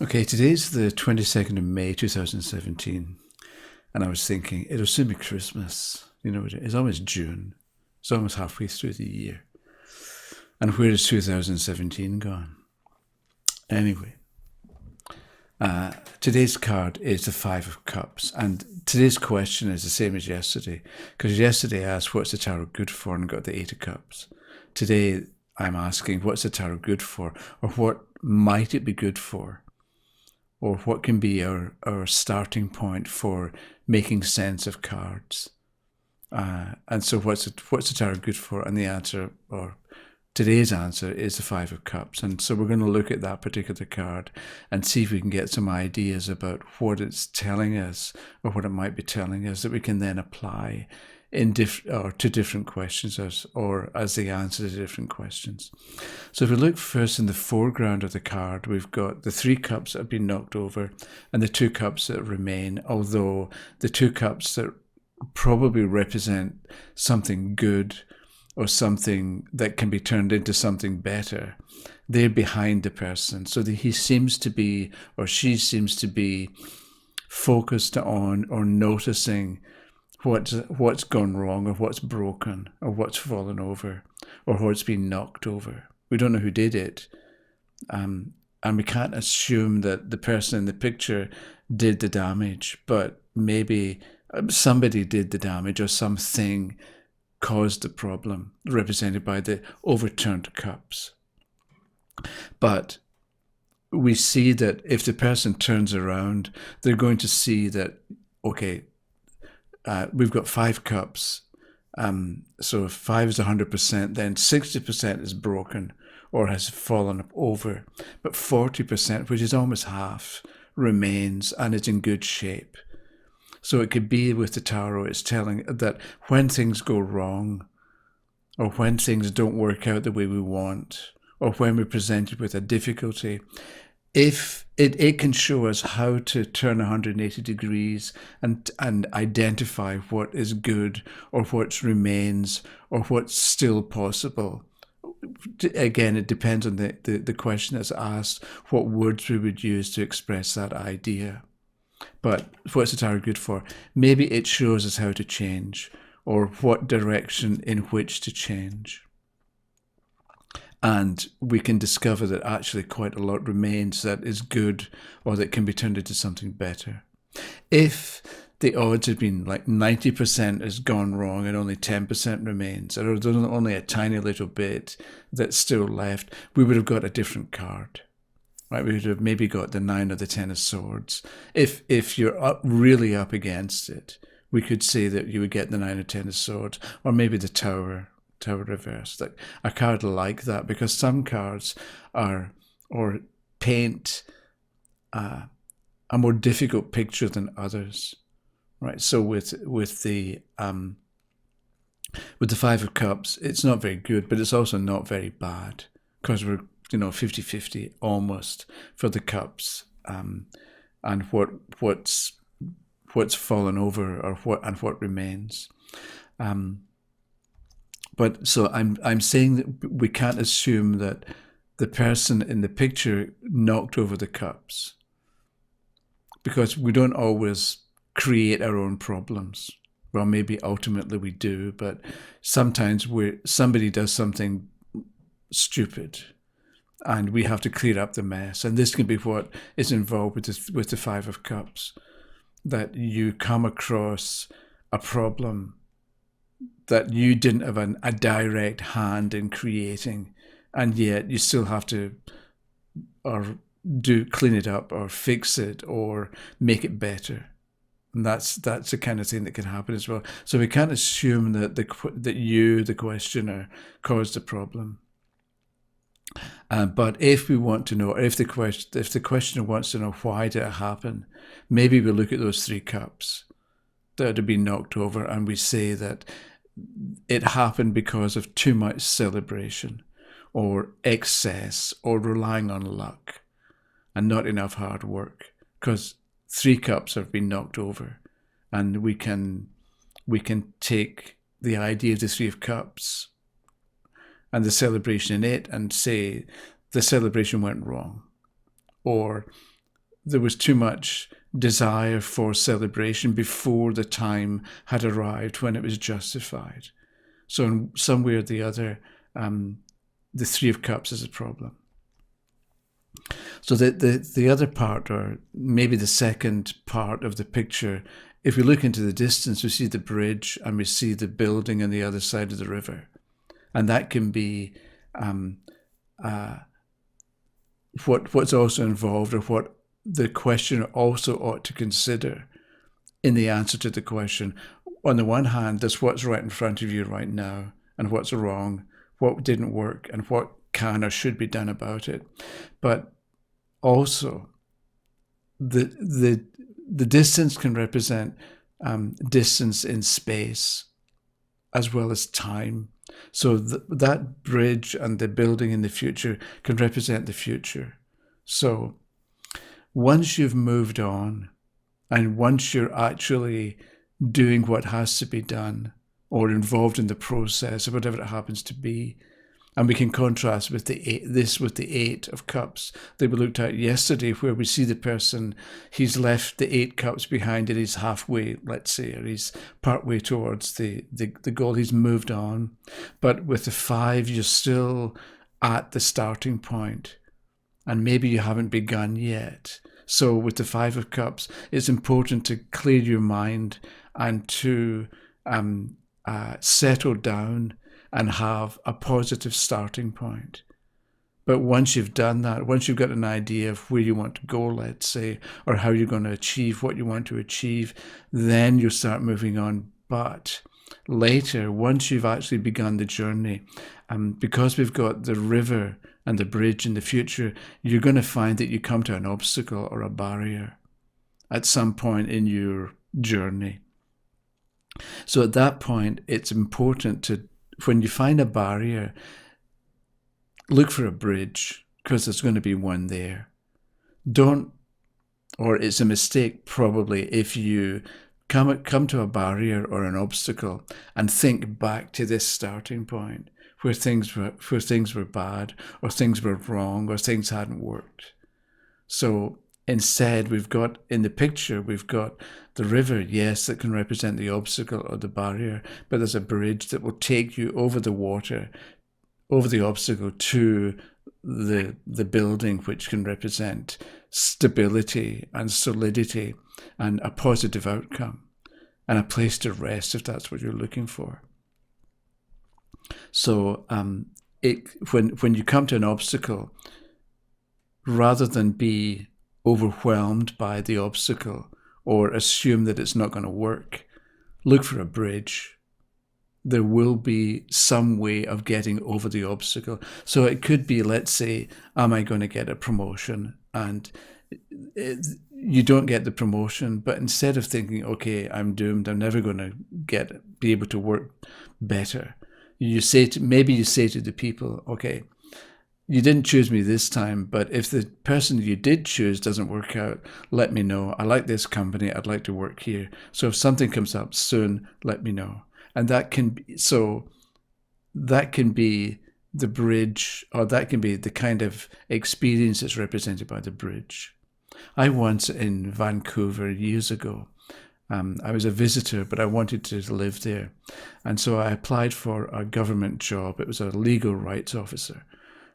Okay, today's the 22nd of May 2017, and I was thinking it'll soon be Christmas. You know, it's almost June. It's almost halfway through the year. And where is 2017 gone? Anyway, today's card is the Five of Cups, and today's question is the same as yesterday, because yesterday I asked what's the tarot good for and got the Eight of Cups. Today I'm asking what's the tarot good for, or what might it be good for? Or what can be our starting point for making sense of cards. And so what's the tarot good for? And the answer, or today's answer, is the Five of Cups. And so we're going to look at that particular card and see if we can get some ideas about what it's telling us or what it might be telling us that we can then apply to different questions as the answer to different questions. So if we look first in the foreground of the card, we've got the three cups that have been knocked over and the two cups that remain, although the two cups that probably represent something good or something that can be turned into something better, they're behind the person. So he seems to be, or she seems to be, focused on or noticing what's gone wrong or what's broken or what's fallen over or what's been knocked over. We don't know who did it. And we can't assume that the person in the picture did the damage, but maybe somebody did the damage or something caused the problem, represented by the overturned cups. But we see that if the person turns around, they're going to see that, okay, we've got five cups. So if 5 is 100%, then 60% is broken or has fallen over. But 40%, which is almost half, remains and is in good shape. So it could be with the tarot, it's telling that when things go wrong or when things don't work out the way we want or when we're presented with a difficulty, if it can show us how to turn 180 degrees and identify what is good or what remains or what's still possible. Again, it depends on the question that's asked, what words we would use to express that idea. But what's the tarot good for? Maybe it shows us how to change or what direction in which to change. And we can discover that actually quite a lot remains that is good or that can be turned into something better. If the odds had been like 90% has gone wrong and only 10% remains, or there's only a tiny little bit that's still left, we would have got a different card. Right? We would have maybe got the 9 or the 10 of swords. If you're really up against it, we could say that you would get the 9 or 10 of swords, or maybe the tower reversed, like a card like that, because some cards are or paint a more difficult picture than others, right? So with the Five of Cups, it's not very good, but it's also not very bad because we're 50-50 almost for the cups, and what's fallen over or what remains. But so I'm saying that we can't assume that the person in the picture knocked over the cups, because we don't always create our own problems. Well, maybe ultimately we do, but sometimes somebody does something stupid and we have to clear up the mess. And this can be what is involved with the Five of Cups, that you come across a problem that you didn't have a direct hand in creating, and yet you still have to clean it up or fix it or make it better. And that's the kind of thing that can happen as well. So we can't assume that the questioner, caused the problem. But if we want to know, or if the questioner wants to know why did it happen, maybe we look at those three cups that have been knocked over and we say that it happened because of too much celebration or excess or relying on luck and not enough hard work, because three cups have been knocked over, and we can take the idea of the Three of Cups and the celebration in it and say the celebration went wrong, or there was too much desire for celebration before the time had arrived when it was justified. So in some way or the other, the Three of Cups is a problem. So the other part, or maybe the second part of the picture, if we look into the distance, we see the bridge and we see the building on the other side of the river. And that can be what's also involved, or what the questioner also ought to consider in the answer to the question. On the one hand, there's what's right in front of you right now and what's wrong, what didn't work, and what can or should be done about it. But also, the distance can represent distance in space as well as time. So that bridge and the building in the future can represent the future. So once you've moved on, and once you're actually doing what has to be done, or involved in the process, or whatever it happens to be, and we can contrast with with the Eight of Cups that we looked at yesterday, where we see the person, he's left the 8 cups behind and he's halfway, let's say, or he's partway towards the goal, he's moved on. But with the 5, you're still at the starting point, and maybe you haven't begun yet. So with the 5 of Cups, it's important to clear your mind and to settle down and have a positive starting point. But once you've done that, once you've got an idea of where you want to go, let's say, or how you're going to achieve what you want to achieve, then you start moving on. But later, once you've actually begun the journey, because we've got the river and the bridge in the future, you're going to find that you come to an obstacle or a barrier at some point in your journey. So at that point, it's important to, when you find a barrier, look for a bridge, because there's going to be one there. Or it's a mistake probably if you come to a barrier or an obstacle and think back to this starting point where things were bad, or things were wrong, or things hadn't worked. So instead, we've got in the picture, we've got the river, yes, that can represent the obstacle or the barrier, but there's a bridge that will take you over the water, over the obstacle, to the building, which can represent stability and solidity and a positive outcome and a place to rest if that's what you're looking for. So when you come to an obstacle, rather than be overwhelmed by the obstacle or assume that it's not going to work, look for a bridge. There will be some way of getting over the obstacle. So it could be, let's say, am I going to get a promotion? And you don't get the promotion, but instead of thinking, okay, I'm doomed, I'm never going to be able to work better, maybe you say to the people, okay, you didn't choose me this time, but if the person you did choose doesn't work out, let me know. I like this company, I'd like to work here. So if something comes up soon, let me know. And that can be the bridge, or that can be the kind of experience that's represented by the bridge. I once, in Vancouver years ago, I was a visitor, but I wanted to live there. And so I applied for a government job. It was a legal rights officer.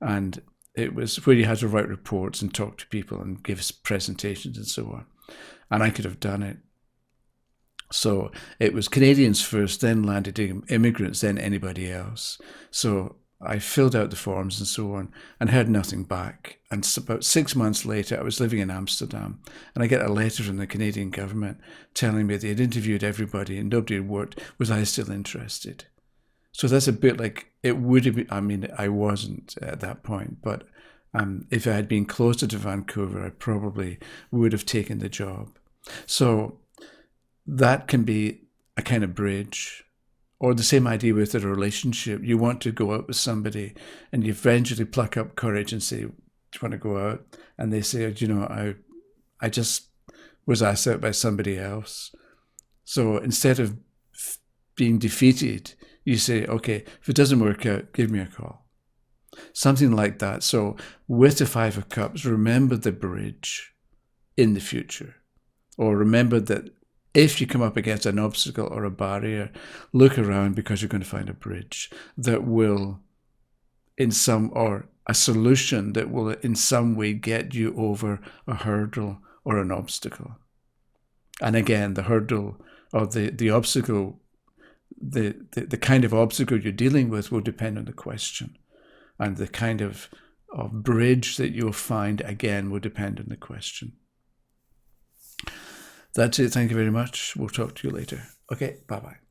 And it was where you had to write reports and talk to people and give presentations and so on. And I could have done it. So it was Canadians first, then landed immigrants, then anybody else. So I filled out the forms and so on and heard nothing back. And about 6 months later, I was living in Amsterdam, and I get a letter from the Canadian government telling me they had interviewed everybody and nobody had worked. Was I still interested? So that's a bit like it would have been. I mean, I wasn't at that point, but if I had been closer to Vancouver, I probably would have taken the job. So that can be a kind of bridge. Or the same idea with a relationship. You want to go out with somebody and you eventually pluck up courage and say, do you want to go out? And they say, I just was asked out by somebody else. So instead of being defeated, you say, okay, if it doesn't work out, give me a call. Something like that. So with the 5 of Cups, remember the bridge. in the future. Or remember that if you come up against an obstacle or a barrier, look around, because you're going to find a bridge that will or a solution that will in some way get you over a hurdle or an obstacle. And again, the hurdle or the obstacle, the kind of obstacle you're dealing with will depend on the question. And the kind of bridge that you'll find, again, will depend on the question. That's it. Thank you very much. We'll talk to you later. Okay, bye-bye.